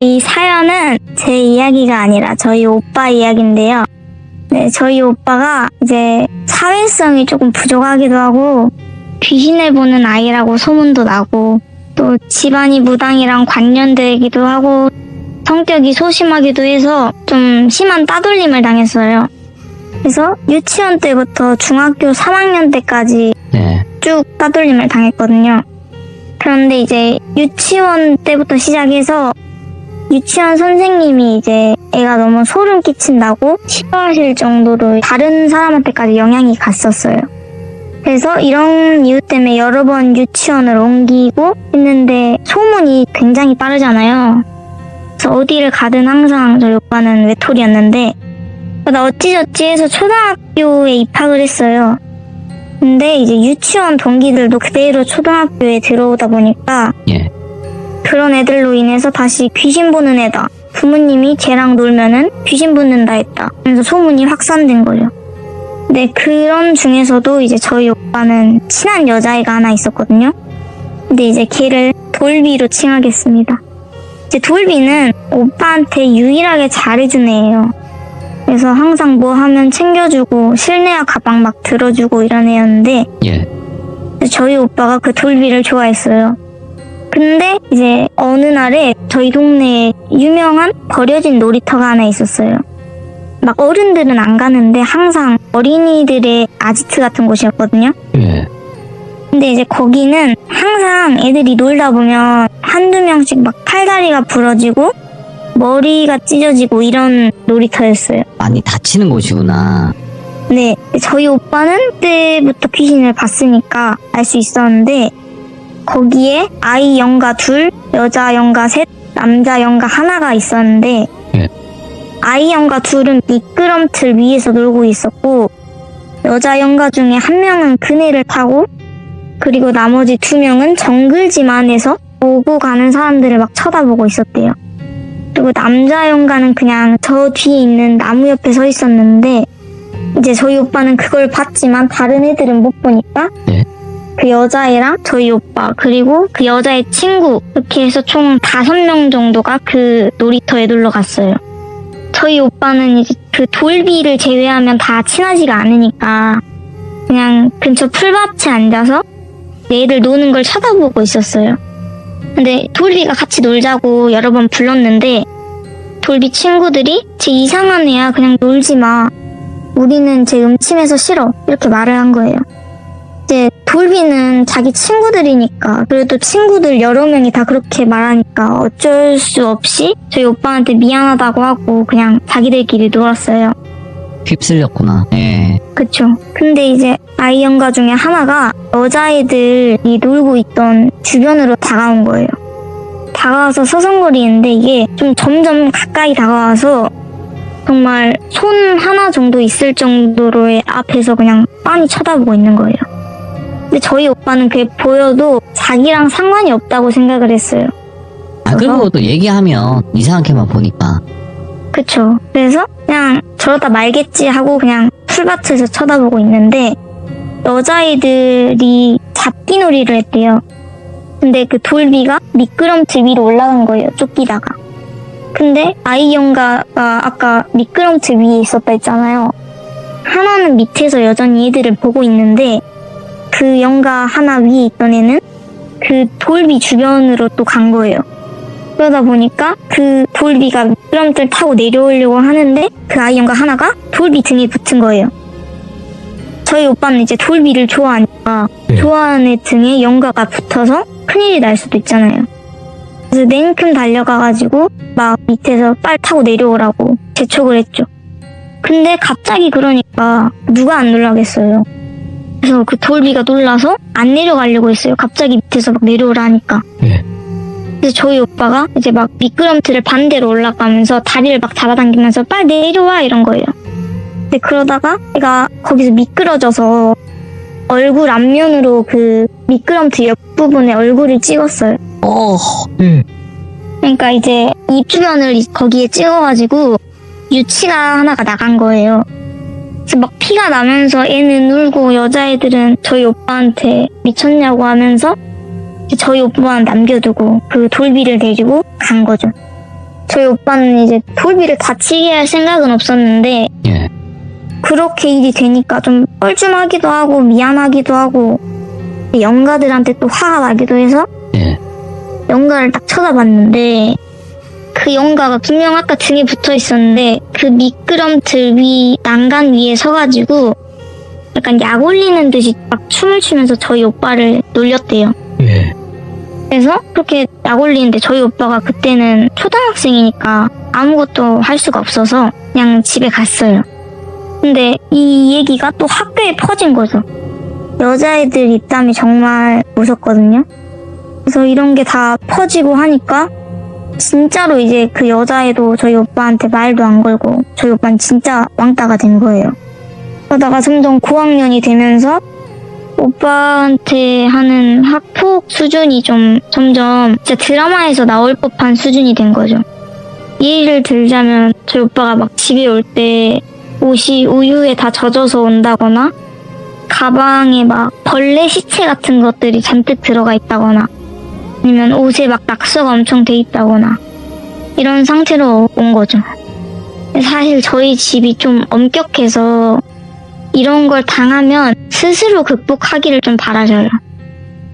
이 사연은 제 이야기가 아니라 저희 오빠 이야기인데요. 네, 저희 오빠가 이제 사회성이 조금 부족하기도 하고 귀신을 보는 아이라고 소문도 나고 또 집안이 무당이랑 관련되기도 하고 성격이 소심하기도 해서 좀 심한 따돌림을 당했어요. 그래서 유치원 때부터 중학교 3학년 때까지 쭉 따돌림을 당했거든요. 그런데 이제 유치원 때부터 시작해서 유치원 선생님이 이제 애가 너무 소름 끼친다고 싫어하실 정도로 다른 사람한테까지 영향이 갔었어요. 그래서 이런 이유 때문에 여러 번 유치원을 옮기고 했는데 소문이 굉장히 빠르잖아요. 그래서 어디를 가든 항상 저희 오빠는 외톨이였는데 나 어찌저찌 해서 초등학교에 입학을 했어요. 근데 이제 유치원 동기들도 그대로 초등학교에 들어오다 보니까 그런 애들로 인해서 다시 귀신 보는 애다. 부모님이 쟤랑 놀면은 귀신 붙는다 했다. 그래서 소문이 확산된 거죠. 근데 그런 중에서도 이제 저희 오빠는 친한 여자애가 하나 있었거든요. 근데 이제 걔를 돌비로 칭하겠습니다. 이제 돌비는 오빠한테 유일하게 잘해준 애예요. 그래서 항상 뭐 하면 챙겨주고 실내화 가방 막 들어주고 이런 애였는데 저희 오빠가 그 돌비를 좋아했어요. 근데 이제 어느 날에 저희 동네에 유명한 버려진 놀이터가 하나 있었어요. 막 어른들은 안 가는데 항상 어린이들의 아지트 같은 곳이었거든요. 근데 이제 거기는 항상 애들이 놀다 보면 한두 명씩 막 팔다리가 부러지고 머리가 찢어지고 이런 놀이터였어요. 많이 다치는 곳이구나. 네, 저희 오빠는 그때부터 귀신을 봤으니까 알 수 있었는데 거기에 아이 영가 2, 여자 영가 3, 남자 영가 1가 있었는데 아이 영가 2은 미끄럼틀 위에서 놀고 있었고 여자 영가 중에 1명은 그네를 타고 그리고 나머지 2명은 정글짐 안에서 오고 가는 사람들을 막 쳐다보고 있었대요. 그리고 남자 영가는 그냥 저 뒤에 있는 나무 옆에 서 있었는데 이제 저희 오빠는 그걸 봤지만 다른 애들은 못 보니까 그 여자애랑 저희 오빠 그리고 그 여자의 친구 이렇게 해서 총 5명 정도가 그 놀이터에 놀러 갔어요. 저희 오빠는 이제 그 돌비를 제외하면 다 친하지가 않으니까 그냥 근처 풀밭에 앉아서 애들 노는 걸 쳐다보고 있었어요. 근데 돌비가 같이 놀자고 여러 번 불렀는데 돌비 친구들이 쟤 이상한 애야 그냥 놀지 마. 우리는 쟤 음침해서 싫어. 이렇게 말을 한 거예요. 이제 돌비는 자기 친구들이니까 그래도 친구들 여러 명이 다 그렇게 말하니까 어쩔 수 없이 저희 오빠한테 미안하다고 하고 그냥 자기들끼리 놀았어요. 휩쓸렸구나. 그쵸. 근데 이제 아이 영가 중에 하나가 여자애들이 놀고 있던 주변으로 다가온 거예요. 다가와서 서성거리는데 이게 좀 점점 가까이 다가와서 정말 손 하나 정도 있을 정도로의 앞에서 그냥 빤히 쳐다보고 있는 거예요. 근데 저희 오빠는 그게 보여도 자기랑 상관이 없다고 생각을 했어요. 그리고 또 얘기하면 이상하게만 보니까. 그쵸. 그래서 그냥 저러다 말겠지 하고 그냥 풀밭에서 쳐다보고 있는데 여자애들이 잡기놀이를 했대요. 근데 그 돌비가 미끄럼틀 위로 올라간 거예요. 쫓기다가. 근데 아이 영가가 아까 미끄럼틀 위에 있었다 했잖아요. 하나는 밑에서 여전히 얘들을 보고 있는데 그 영가 하나 위에 있던 애는 그 돌비 주변으로 또 간 거예요. 그러다 보니까 그 돌비가 미끄럼틀 타고 내려오려고 하는데 그 아이 영가 하나가 돌비 등에 붙은 거예요. 저희 오빠는 이제 돌비를 좋아하니까 좋아하는 애 등에 영가가 붙어서 큰일이 날 수도 있잖아요. 그래서 냉큼 달려가가지고 막 밑에서 빨리 타고 내려오라고 재촉을 했죠. 근데 갑자기 그러니까 누가 안 놀라겠어요. 그래서 그 돌비가 놀라서 안 내려가려고 했어요. 갑자기 밑에서 막 내려오라 하니까. 그래서 저희 오빠가 이제 막 미끄럼틀을 반대로 올라가면서 다리를 막 잡아당기면서 빨리 내려와 이런 거예요. 근데 그러다가 얘가 거기서 미끄러져서 얼굴 앞면으로 그 미끄럼틀 옆부분에 얼굴을 찍었어요. 그러니까 이제 입 주변을 거기에 찍어가지고 유치가 하나가 나간 거예요. 그래서 막 피가 나면서 애는 울고 여자애들은 저희 오빠한테 미쳤냐고 하면서 저희 오빠만 남겨두고 그 돌비를 데리고 간 거죠. 저희 오빠는 이제 돌비를 다치게 할 생각은 없었는데 예. 그렇게 일이 되니까 좀 뻘쭘하기도 하고 미안하기도 하고 영가들한테 또 화가 나기도 해서 예. 영가를 딱 쳐다봤는데 그 영가가 분명 아까 등에 붙어 있었는데 그 미끄럼틀 위 난간 위에 서가지고 약간 약 올리는 듯이 막 춤을 추면서 저희 오빠를 놀렸대요. 예. 그래서 그렇게 약 올리는데 저희 오빠가 그때는 초등학생이니까 아무것도 할 수가 없어서 그냥 집에 갔어요. 근데 이 얘기가 또 학교에 퍼진 거죠. 여자애들 입담이 정말 무섭거든요. 그래서 이런 게 다 퍼지고 하니까 진짜로 이제 그 여자애도 저희 오빠한테 말도 안 걸고 저희 오빠는 진짜 왕따가 된 거예요. 그러다가 점점 고학년이 되면서 오빠한테 하는 학폭 수준이 좀 점점 진짜 드라마에서 나올 법한 수준이 된 거죠. 예를 들자면 저희 오빠가 막 집에 올 때 옷이 우유에 다 젖어서 온다거나 가방에 막 벌레 시체 같은 것들이 잔뜩 들어가 있다거나 아니면 옷에 막 낙서가 엄청 돼 있다거나 이런 상태로 온 거죠. 사실 저희 집이 좀 엄격해서 이런 걸 당하면 스스로 극복하기를 좀 바라셔요.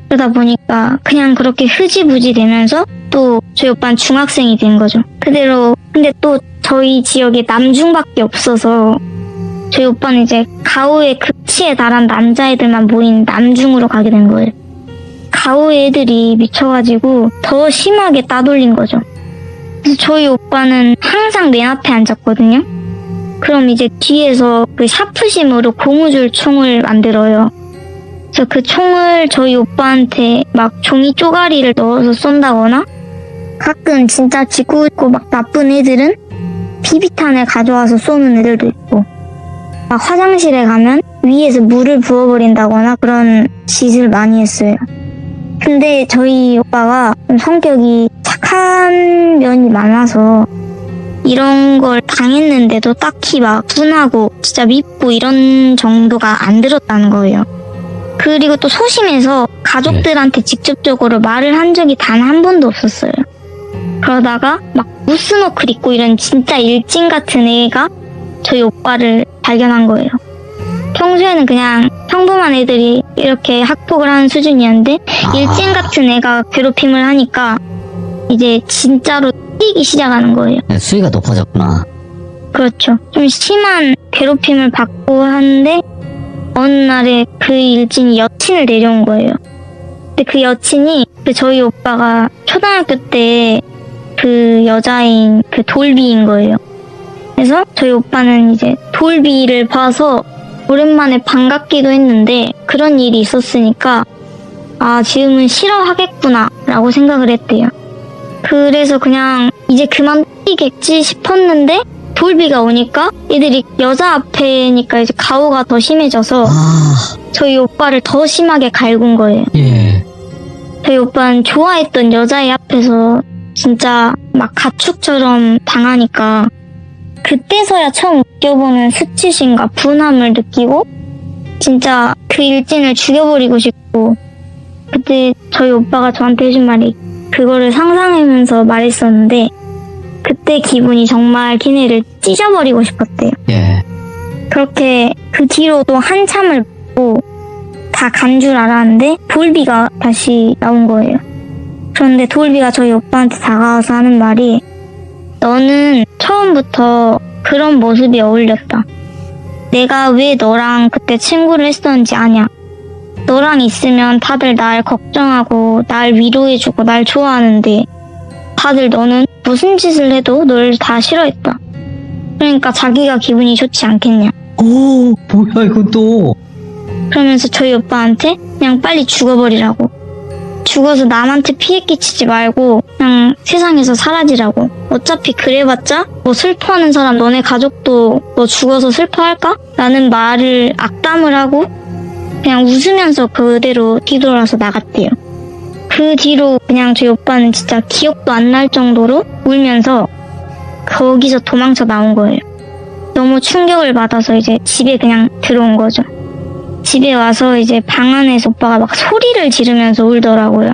그러다 보니까 그냥 그렇게 흐지부지 되면서 또 저희 오빠는 중학생이 된 거죠. 그대로 근데 또 저희 지역에 남중밖에 없어서 저희 오빠는 이제 가우의 극치에 달한 남자애들만 모인 남중으로 가게 된 거예요. 가우 애들이 미쳐가지고 더 심하게 따돌린 거죠. 그래서 저희 오빠는 항상 맨 앞에 앉았거든요. 그럼 이제 뒤에서 그 샤프심으로 고무줄 총을 만들어요. 그래서 그 총을 저희 오빠한테 막 종이 쪼가리를 넣어서 쏜다거나 가끔 진짜 짓궂고 막 나쁜 애들은 비비탄을 가져와서 쏘는 애들도 있고 막 화장실에 가면 위에서 물을 부어버린다거나 그런 짓을 많이 했어요. 근데 저희 오빠가 좀 성격이 착한 면이 많아서 이런 걸 당했는데도 딱히 막 분하고 진짜 밉고 이런 정도가 안 들었다는 거예요. 그리고 또 소심해서 가족들한테 직접적으로 말을 한 적이 단 한 번도 없었어요. 그러다가 막 무스노클 입고 이런 진짜 일진 같은 애가 저희 오빠를 발견한 거예요. 평소에는 그냥 평범한 애들이 이렇게 학폭을 하는 수준이었는데 일진 같은 애가 괴롭힘을 하니까 이제 진짜로 뛰기 시작하는 거예요. 수위가 높아졌구나. 그렇죠. 좀 심한 괴롭힘을 받고 하는데 어느 날에 그 일진이 여친을 데려온 거예요. 근데 그 여친이 그 저희 오빠가 초등학교 때 그 여자인 그 돌비인 거예요. 그래서 저희 오빠는 이제 돌비를 봐서 오랜만에 반갑기도 했는데 그런 일이 있었으니까 아 지금은 싫어하겠구나 라고 생각을 했대요. 그래서 그냥 이제 그만 뛰겠지 싶었는데 돌비가 오니까 애들이 여자 앞에니까 이제 가오가 더 심해져서 저희 오빠를 더 심하게 갈군 거예요. 예. 저희 오빠는 좋아했던 여자애 앞에서 진짜 막 가축처럼 당하니까 그때서야 처음 느껴보는 수치심과 분함을 느끼고 진짜 그 일진을 죽여버리고 싶고 그때 저희 오빠가 저한테 해준 말이 그거를 상상하면서 말했었는데 그때 기분이 정말 걔네를 찢어버리고 싶었대요. 예. 그렇게 그 뒤로도 한참을 보고 다 간 줄 알았는데 돌비가 다시 나온 거예요. 그런데 돌비가 저희 오빠한테 다가와서 하는 말이 너는 처음부터 그런 모습이 어울렸다. 내가 왜 너랑 그때 친구를 했었는지 아냐. 너랑 있으면 다들 날 걱정하고 날 위로해주고 날 좋아하는데 다들 너는 무슨 짓을 해도 널 다 싫어했다. 그러니까 자기가 기분이 좋지 않겠냐. 오, 뭐야 이건 또. 그러면서 저희 오빠한테 그냥 빨리 죽어버리라고. 죽어서 남한테 피해 끼치지 말고 그냥 세상에서 사라지라고. 어차피 그래봤자 뭐 슬퍼하는 사람 너네 가족도 너 죽어서 슬퍼할까? 라는 말을 악담을 하고 그냥 웃으면서 그대로 뒤돌아서 나갔대요. 그 뒤로 그냥 저희 오빠는 진짜 기억도 안 날 정도로 울면서 거기서 도망쳐 나온 거예요. 너무 충격을 받아서 이제 집에 그냥 들어온 거죠. 집에 와서 이제 방 안에서 오빠가 막 소리를 지르면서 울더라고요.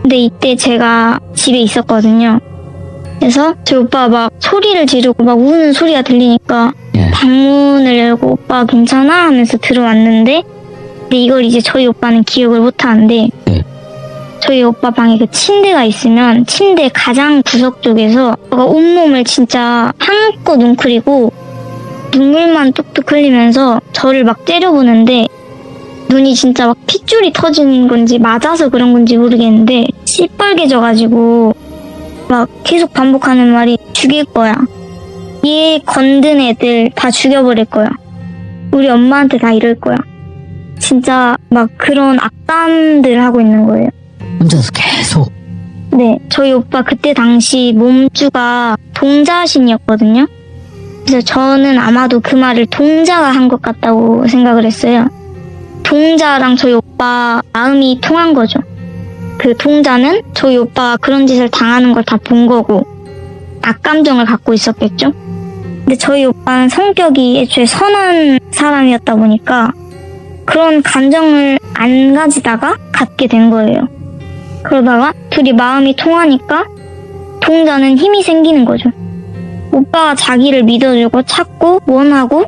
근데 이때 제가 집에 있었거든요. 그래서 저희 오빠가 막 소리를 지르고 막 우는 소리가 들리니까 예. 방문을 열고 오빠 괜찮아? 하면서 들어왔는데 근데 이걸 이제 저희 오빠는 기억을 못하는데 네. 저희 오빠 방에 그 침대가 있으면 침대 가장 구석 쪽에서 오빠가 온몸을 진짜 한껏 웅크리고 눈물만 뚝뚝 흘리면서 저를 막 때려보는데 눈이 진짜 막 핏줄이 터지는 건지 맞아서 그런 건지 모르겠는데 시뻘개져가지고 막 계속 반복하는 말이 죽일 거야. 얘 건든 애들 다 죽여버릴 거야. 우리 엄마한테 다 이럴 거야. 진짜 막 그런 악담들을 하고 있는 거예요. 혼자서 계속. 네, 저희 오빠 그때 당시 몸주가 동자신이었거든요. 그래서 저는 아마도 그 말을 동자가 한 것 같다고 생각을 했어요. 동자랑 저희 오빠 마음이 통한 거죠. 그 동자는 저희 오빠가 그런 짓을 당하는 걸 다 본 거고 악감정을 갖고 있었겠죠. 근데 저희 오빠는 성격이 애초에 선한 사람이었다 보니까 그런 감정을 안 가지다가 갖게 된 거예요. 그러다가 둘이 마음이 통하니까 동자는 힘이 생기는 거죠. 오빠가 자기를 믿어주고 찾고 원하고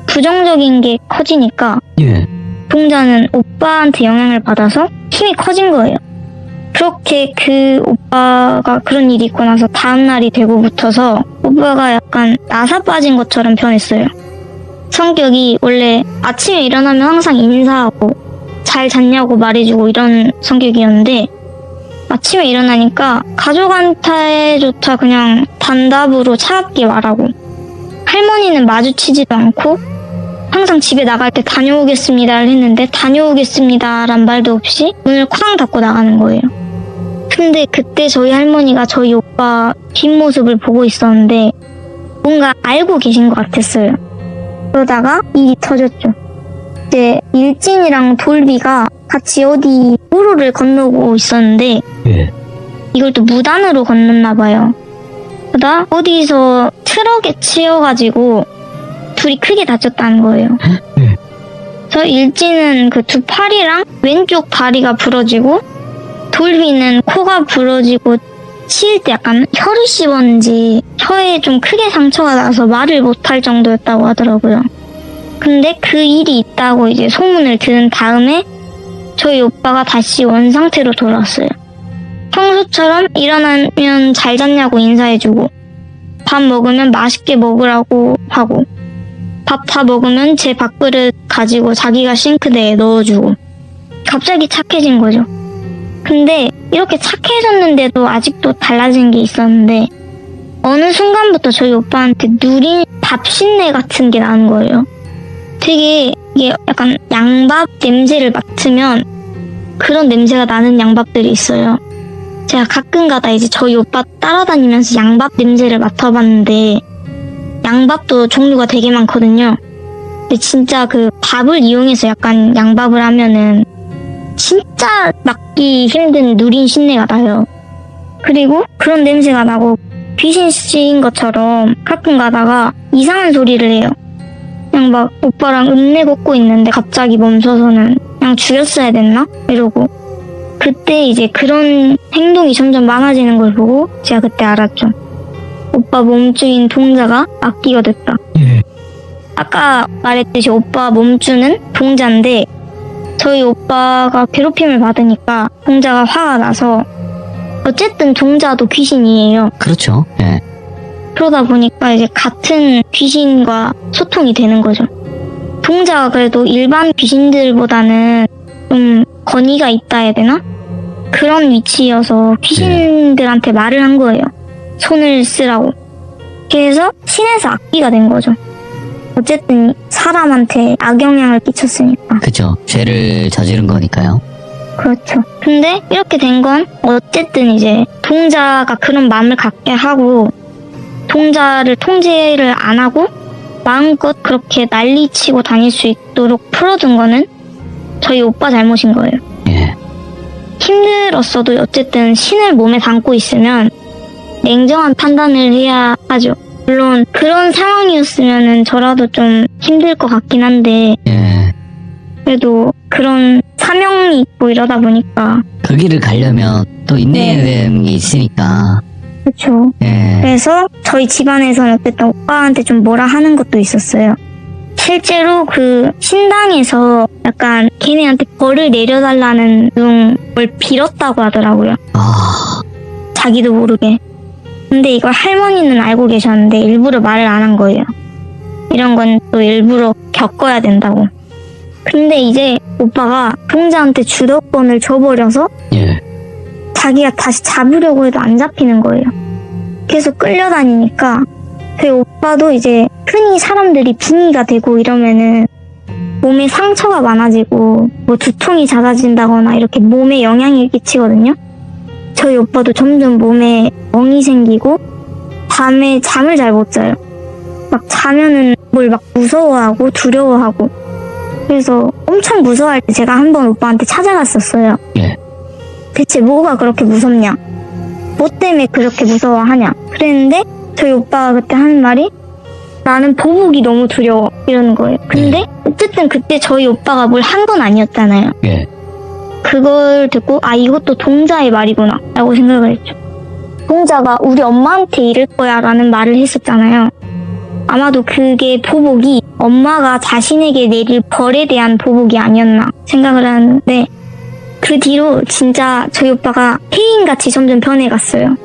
부정적인 게 커지니까 예. 동자는 오빠한테 영향을 받아서 힘이 커진 거예요. 그렇게 그 오빠가 그런 일이 있고 나서 다음날이 되고부터서 오빠가 약간 나사 빠진 것처럼 변했어요. 성격이 원래 아침에 일어나면 항상 인사하고 잘 잤냐고 말해주고 이런 성격이었는데 아침에 일어나니까 가족한테조차 그냥 단답으로 차갑게 말하고 할머니는 마주치지도 않고 항상 집에 나갈 때 다녀오겠습니다를 했는데 다녀오겠습니다란 말도 없이 문을 쾅 닫고 나가는 거예요. 근데 그때 저희 할머니가 저희 오빠 뒷모습을 보고 있었는데 뭔가 알고 계신 것 같았어요. 그러다가 일이 터졌죠. 이제 일진이랑 돌비가 같이 어디 도로를 건너고 있었는데 예. 이걸 또 무단으로 건넜나 봐요. 그러다 어디서 트럭에 치여가지고 둘이 크게 다쳤다는 거예요. 예. 그래서 일진은 그 두 팔이랑 왼쪽 다리가 부러지고 돌비는 코가 부러지고 치일 때 약간 혀를 씹었는지 혀에 좀 크게 상처가 나서 말을 못할 정도였다고 하더라고요. 근데 그 일이 있다고 이제 소문을 들은 다음에 저희 오빠가 다시 원상태로 돌아왔어요. 평소처럼 일어나면 잘 잤냐고 인사해주고 밥 먹으면 맛있게 먹으라고 하고 밥 다 먹으면 제 밥그릇 가지고 자기가 싱크대에 넣어주고 갑자기 착해진 거죠. 근데 이렇게 착해졌는데도 아직도 달라진 게 있었는데 어느 순간부터 저희 오빠한테 누린 밥신내 같은 게 나는 거예요. 되게 이게 약간 양밥 냄새를 맡으면 그런 냄새가 나는 양밥들이 있어요. 제가 가끔가다 이제 저희 오빠 따라다니면서 양밥 냄새를 맡아봤는데 양밥도 종류가 되게 많거든요. 근데 진짜 그 밥을 이용해서 약간 양밥을 하면은 진짜 맡기 힘든 누린 신내가 나요. 그리고 그런 냄새가 나고 귀신 씌인 것처럼 가끔 가다가 이상한 소리를 해요. 그냥 막 오빠랑 읍내 걷고 있는데 갑자기 멈춰서는 그냥 죽였어야 됐나? 이러고 그때 이제 그런 행동이 점점 많아지는 걸 보고 제가 그때 알았죠. 오빠 몸주인 동자가 악기가 됐다. 예. 아까 말했듯이 오빠 몸주는 동자인데 저희 오빠가 괴롭힘을 받으니까 동자가 화가 나서 어쨌든 동자도 귀신이에요. 그렇죠. 예. 그러다 보니까 이제 같은 귀신과 소통이 되는 거죠. 동자가 그래도 일반 귀신들보다는 좀 권위가 있다 해야 되나? 그런 위치여서 귀신들한테 말을 한 거예요. 손을 쓰라고. 그래서 신에서 악귀가 된 거죠. 어쨌든 사람한테 악영향을 끼쳤으니까. 그죠. 죄를 저지른 거니까요. 그렇죠. 근데 이렇게 된 건 어쨌든 이제 동자가 그런 마음을 갖게 하고 동자를 통제를 안 하고 마음껏 그렇게 난리치고 다닐 수 있도록 풀어둔 거는 저희 오빠 잘못인 거예요. 예. 힘들었어도 어쨌든 신을 몸에 담고 있으면 냉정한 판단을 해야 하죠. 물론 그런 상황이었으면 저라도 좀 힘들 것 같긴 한데 예. 그래도 그런 사명이 있고 이러다 보니까 그 길을 가려면 또 인내해야 되는 게 있으니까. 그렇죠. 예. 그래서 저희 집안에서는 어쨌든 오빠한테 좀 뭐라 하는 것도 있었어요. 실제로 그 신당에서 약간 걔네한테 벌을 내려달라는 걸 빌었다고 하더라고요. 아, 자기도 모르게. 근데 이걸 할머니는 알고 계셨는데 일부러 말을 안 한 거예요. 이런 건 또 일부러 겪어야 된다고. 근데 이제 오빠가 동자한테 주도권을 줘버려서 예. 자기가 다시 잡으려고 해도 안 잡히는 거예요. 계속 끌려다니니까 저희 오빠도 이제 흔히 사람들이 빙의가 되고 이러면은 몸에 상처가 많아지고 뭐 두통이 잦아진다거나 이렇게 몸에 영향을 끼치거든요. 저희 오빠도 점점 몸에 멍이 생기고 밤에 잠을 잘 못 자요. 막 자면은 뭘 막 무서워하고 두려워하고. 그래서 엄청 무서워할 때 제가 한번 오빠한테 찾아갔었어요. 예. 대체 뭐가 그렇게 무섭냐? 뭐 때문에 그렇게 무서워하냐? 그랬는데 저희 오빠가 그때 하는 말이 나는 보복이 너무 두려워 이러는 거예요. 근데 어쨌든 그때 저희 오빠가 뭘 한 건 아니었잖아요. 예. 그걸 듣고 아 이것도 동자의 말이구나 라고 생각을 했죠. 동자가 우리 엄마한테 이럴 거야 라는 말을 했었잖아요. 아마도 그게 보복이 엄마가 자신에게 내릴 벌에 대한 보복이 아니었나 생각을 하는데 그 뒤로 진짜 저희 오빠가 폐인같이 점점 변해갔어요.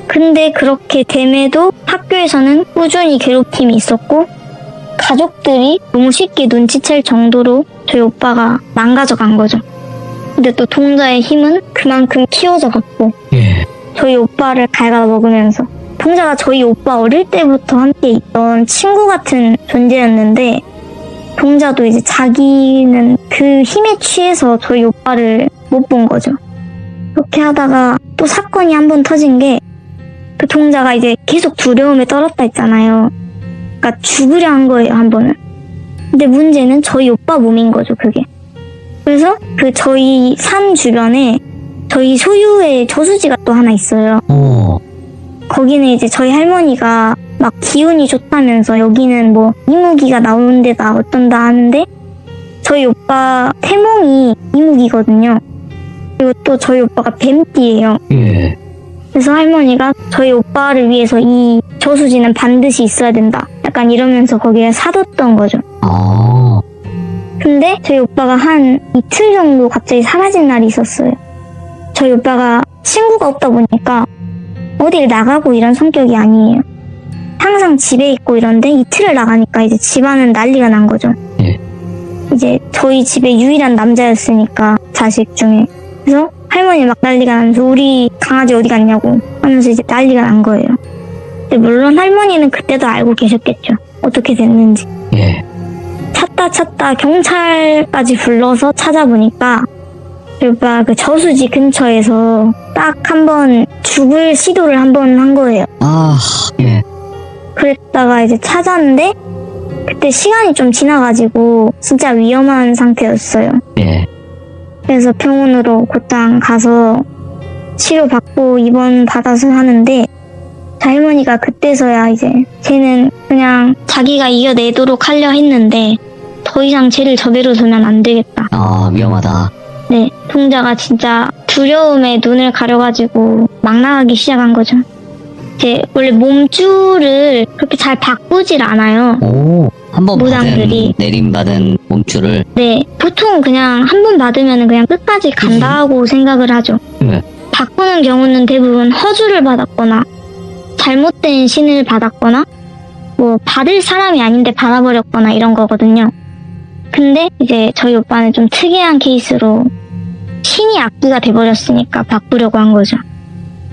근데 그렇게 됨에도 학교에서는 꾸준히 괴롭힘이 있었고 가족들이 너무 쉽게 눈치챌 정도로 저희 오빠가 망가져간 거죠. 근데 또 동자의 힘은 그만큼 키워져 갔고 예. 저희 오빠를 갉아먹으면서 동자가 저희 오빠 어릴 때부터 함께 있던 친구 같은 존재였는데 동자도 이제 자기는 그 힘에 취해서 저희 오빠를 못 본 거죠. 그렇게 하다가 또 사건이 한 번 터진 게 그 동자가 이제 계속 두려움에 떨었다 했잖아요. 그러니까 죽으려 한 거예요, 한 번은. 근데 문제는 저희 오빠 몸인 거죠, 그게. 그래서 그 저희 산 주변에 저희 소유의 저수지가 또 하나 있어요. 오. 거기는 이제 저희 할머니가 막 기운이 좋다면서 여기는 뭐 이무기가 나오는 데다 어쩐다 하는데 저희 오빠 태몽이 이무기거든요. 그리고 또 저희 오빠가 뱀띠예요. 예. 그래서 할머니가 저희 오빠를 위해서 이 저수지는 반드시 있어야 된다. 약간 이러면서 거기에 사뒀던 거죠. 아. 근데 저희 오빠가 한 이틀 정도 갑자기 사라진 날이 있었어요. 저희 오빠가 친구가 없다 보니까 어딜 나가고 이런 성격이 아니에요. 항상 집에 있고 이런데 이틀을 나가니까 이제 집안은 난리가 난 거죠. 예. 이제 저희 집에 유일한 남자였으니까 자식 중에. 그래서 할머니 막 난리가 나면서 우리 강아지 어디 갔냐고 하면서 이제 난리가 난 거예요. 근데 물론 할머니는 그때도 알고 계셨겠죠. 어떻게 됐는지. 예. 찾다 경찰까지 불러서 찾아보니까 저희 오빠 그 저수지 근처에서 딱 한 번 죽을 시도를 한 번 한 거예요. 아, 예. 그랬다가 이제 찾았는데 그때 시간이 좀 지나가지고 진짜 위험한 상태였어요. 예. 그래서 병원으로 곧장 가서 치료받고 입원 받아서 하는데 할머니가 그때서야 이제 쟤는 그냥 자기가 이겨내도록 하려 했는데 더 이상 쟤를 저대로 두면 안 되겠다. 아, 위험하다. 네, 동자가 진짜 두려움에 눈을 가려가지고 막 나가기 시작한 거죠. 이제 원래 몸줄을 그렇게 잘 바꾸질 않아요. 오. 한 번 무당들이. 내림받은 몸줄을. 네, 보통 그냥 한 번 받으면 그냥 끝까지 간다고 생각을 하죠. 예. 바꾸는 경우는 대부분 허주를 받았거나 잘못된 신을 받았거나 뭐 받을 사람이 아닌데 받아버렸거나 이런 거거든요. 근데 이제 저희 오빠는 좀 특이한 케이스로 신이 악기가 돼버렸으니까 바꾸려고 한 거죠.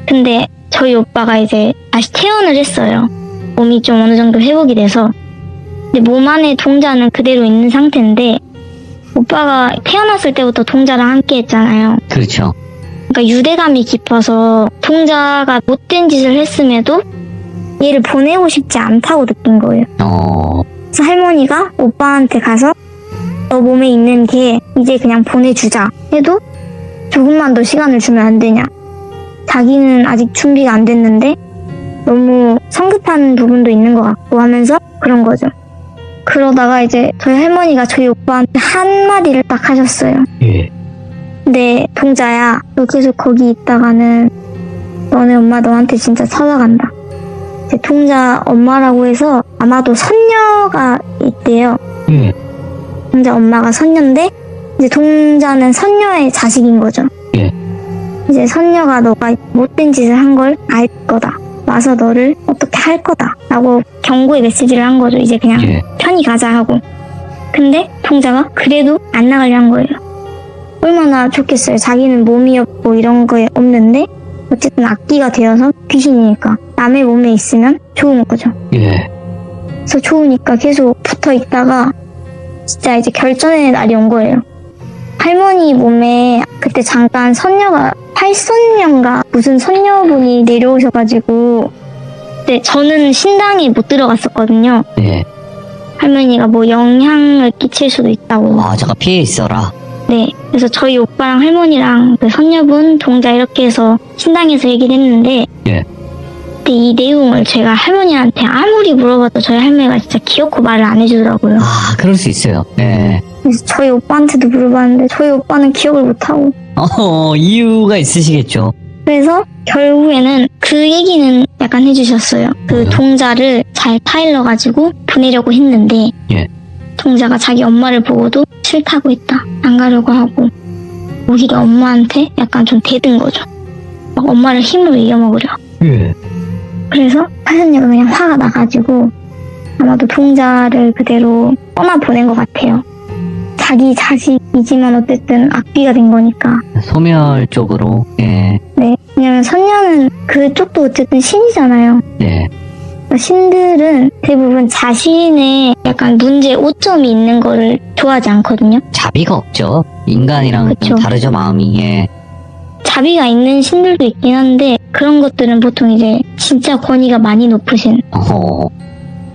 근데 저희 오빠가 이제 다시 퇴원을 했어요. 몸이 좀 어느 정도 회복이 돼서. 근데 몸 안에 동자는 그대로 있는 상태인데 오빠가 태어났을 때부터 동자랑 함께 했잖아요. 그렇죠. 그러니까 유대감이 깊어서 동자가 못된 짓을 했음에도 얘를 보내고 싶지 않다고 느낀 거예요. 그래서 할머니가 오빠한테 가서 너 몸에 있는 게 이제 그냥 보내주자 해도 조금만 더 시간을 주면 안 되냐. 자기는 아직 준비가 안 됐는데 너무 성급한 부분도 있는 것 같고 하면서 그런 거죠. 그러다가 이제 저희 할머니가 저희 오빠한테 한마디를 딱 하셨어요. 예. 근데 동자야 너 계속 거기 있다가는 너네 엄마 너한테 진짜 찾아간다. 이제 동자 엄마라고 해서 아마도 선녀가 있대요. 예. 동자 엄마가 선녀인데 이제 동자는 선녀의 자식인 거죠. 예. 이제 선녀가 너가 못된 짓을 한 걸 알 거다. 와서 너를 어떻게 할 거다. 라고 경고의 메시지를 한 거죠. 이제 그냥 예. 편히 가자 하고. 근데 동자가 그래도 안 나가려 한 거예요. 얼마나 좋겠어요. 자기는 몸이 없고 이런 거에 없는데 어쨌든 악기가 되어서 귀신이니까 남의 몸에 있으면 좋은 거죠. 예. 그래서 좋으니까 계속 붙어 있다가 진짜 이제 결전의 날이 온 거예요. 할머니 몸에 그때 잠깐 선녀가 팔선녀인가 무슨 선녀분이 내려오셔가지고 근데 저는 신당에 못 들어갔었거든요. 예. 할머니가 뭐 영향을 끼칠 수도 있다고. 아, 잠깐 피해 있어라. 네. 그래서 저희 오빠랑 할머니랑 그 선녀분, 동자 이렇게 해서 신당에서 얘기를 했는데 예. 근데 이 내용을 제가 할머니한테 아무리 물어봐도 저희 할머니가 진짜 기어코 말을 안 해주더라고요. 아, 그럴 수 있어요. 예. 그래서 저희 오빠한테도 물어봤는데 저희 오빠는 기억을 못하고 이유가 있으시겠죠. 그래서 결국에는 그 얘기는 약간 해주셨어요. 그 동자를 잘 타일러가지고 보내려고 했는데 예. 동자가 자기 엄마를 보고도 싫다고 했다. 안 가려고 하고 오히려 엄마한테 약간 좀 대든 거죠. 막 엄마를 힘으로 이겨먹으려. 예. 그래서 팔선녀가 그냥 화가 나가지고 아마도 동자를 그대로 떠나 보낸 것 같아요. 자기 자식이지만 어쨌든 악귀가 된 거니까. 소멸 쪽으로. 예. 네. 왜냐면 선녀는 그쪽도 어쨌든 신이잖아요. 네. 신들은 대부분 자신의 약간 문제 오점이 있는 거를 좋아하지 않거든요. 자비가 없죠. 인간이랑 그쵸. 좀 다르죠, 마음이. 예. 자비가 있는 신들도 있긴 한데 그런 것들은 보통 이제 진짜 권위가 많이 높으신 어허.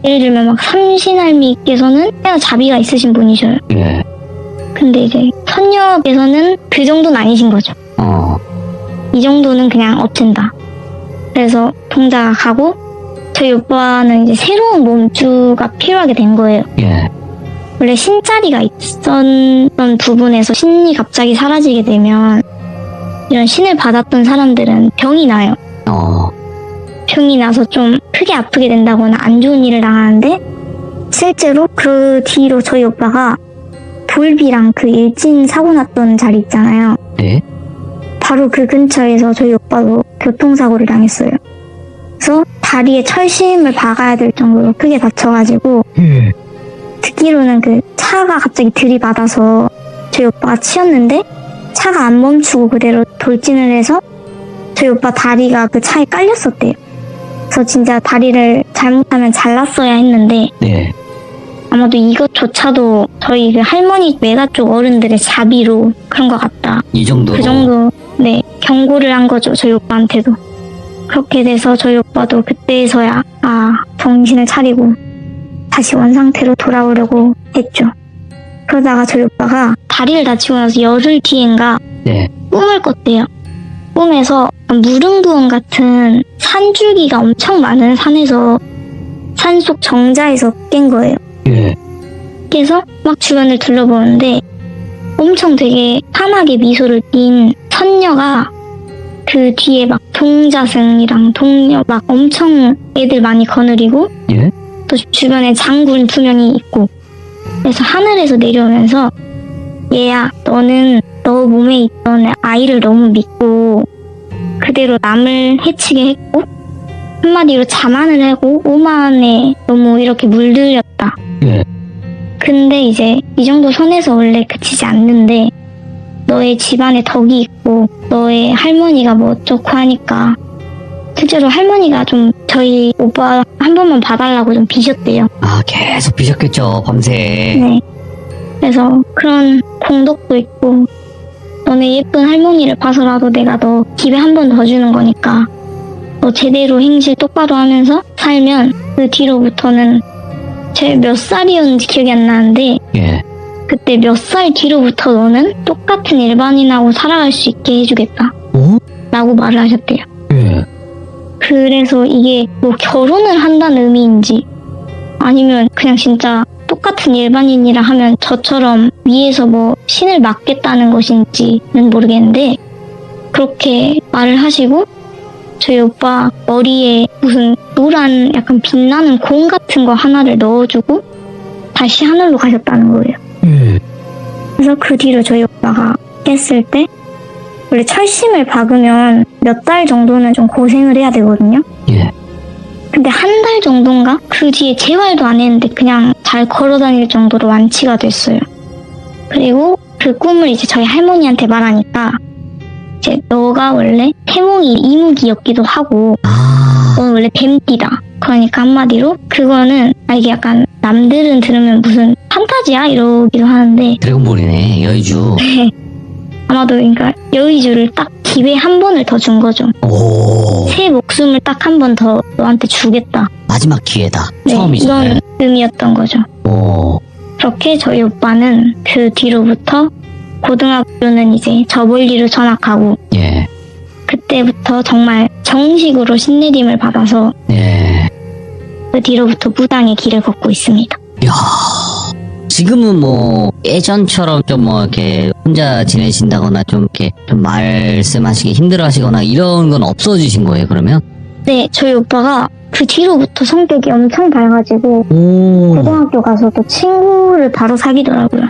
예를 들면 막 삼신할미께서는 꽤나 자비가 있으신 분이셔요. 예. 근데 이제 선녀께서는 그 정도는 아니신 거죠. 이 정도는 그냥 엎친다. 그래서 동자가 가고 저희 오빠는 이제 새로운 몸주가 필요하게 된 거예요. 예. 원래 신자리가 있었던 부분에서 신이 갑자기 사라지게 되면 이런 신을 받았던 사람들은 병이 나요. 병이 나서 좀 크게 아프게 된다거나 안 좋은 일을 당하는데 실제로 그 뒤로 저희 오빠가 돌비랑 그 일진 사고 났던 자리 있잖아요. 네. 바로 그 근처에서 저희 오빠도 교통사고를 당했어요. 그래서 다리에 철심을 박아야 될 정도로 크게 다쳐가지고 예. 듣기로는 그 차가 갑자기 들이받아서 저희 오빠가 치였는데 차가 안 멈추고 그대로 돌진을 해서 저희 오빠 다리가 그 차에 깔렸었대요. 그래서 진짜 다리를 잘못하면 잘랐어야 했는데 네. 아마도 이것조차도 저희 그 할머니 외가 쪽 어른들의 자비로 그런 것 같다. 이 정도로. 그 정도 네 경고를 한 거죠. 저희 오빠한테도. 그렇게 돼서 저희 오빠도 그때서야 정신을 차리고 다시 원상태로 돌아오려고 했죠. 그러다가 저희 오빠가 다리를 다치고 나서 열흘 뒤엔가 네. 꿈을 꿨대요. 꿈에서 무릉도원 같은 산줄기가 엄청 많은 산에서 산속 정자에서 깬 거예요. 예. 깨서 막 주변을 둘러보는데 엄청 되게 환하게 미소를 띤 선녀가 그 뒤에 막 동자승이랑 동녀 막 엄청 애들 많이 거느리고 예. 또 주변에 장군 2명이 있고 그래서 하늘에서 내려오면서 얘야 너는 너 몸에 있던 아이를 너무 믿고 그대로 남을 해치게 했고 한마디로 자만을 하고 오만에 너무 이렇게 물들였다. 예. 근데 이제 이 정도 선에서 원래 그치지 않는데 너의 집안에 덕이 있고 너의 할머니가 뭐 어쩌고 하니까 실제로 할머니가 좀 저희 오빠 한 번만 봐달라고 좀 비셨대요. 계속 비셨겠죠, 밤새. 네. 그래서 그런 공덕도 있고 너네 예쁜 할머니를 봐서라도 내가 너 기회 한 번 더 주는 거니까 너 제대로 행실 똑바로 하면서 살면 그 뒤로부터는 제 몇 살이었는지 기억이 안 나는데 예. 그때 몇 살 뒤로부터 너는 똑같은 일반인하고 살아갈 수 있게 해주겠다 라고 말을 하셨대요. 예. 그래서 이게 뭐 결혼을 한다는 의미인지 아니면 그냥 진짜 똑같은 일반인이라 하면 저처럼 위에서 뭐 신을 맡겠다는 것인지는 모르겠는데 그렇게 말을 하시고 저희 오빠 머리에 무슨 노란 약간 빛나는 공 같은 거 하나를 넣어주고 다시 하늘로 가셨다는 거예요. 그래서 그 뒤로 저희 오빠가 깼을 때 원래 철심을 박으면 몇 달 정도는 좀 고생을 해야 되거든요. 예. 근데 한 달 정도인가? 그 뒤에 재활도 안 했는데 그냥 잘 걸어 다닐 정도로 완치가 됐어요. 그리고 그 꿈을 이제 저희 할머니한테 말하니까 이제 너가 원래 태몽이 이무기였기도 하고 너는 원래 뱀띠다. 그러니까 한마디로 그거는 이게 약간 남들은 들으면 무슨 판타지야? 이러기도 하는데 드래곤볼이네, 여의주. 아마도 그러니까 여의주를 딱 기회에 한 번을 더 준 거죠. 오, 새 목숨을 딱 한 번 더 너한테 주겠다. 마지막 기회다. 네, 처음이죠. 이런 의미였던 거죠. 오, 그렇게 저희 오빠는 그 뒤로부터 고등학교는 이제 저 멀리로 전학하고 예, 그때부터 정말 정식으로 신내림을 받아서 예. 그 뒤로부터 무당의 길을 걷고 있습니다. 야, 지금은 뭐 예전처럼 좀 뭐 이렇게 혼자 지내신다거나 좀 이렇게 좀 말씀하시기 힘들어하시거나 이런 건 없어지신 거예요, 그러면? 네, 저희 오빠가 그 뒤로부터 성격이 엄청 밝아지고 오, 고등학교 가서도 친구를 바로 사귀더라고요.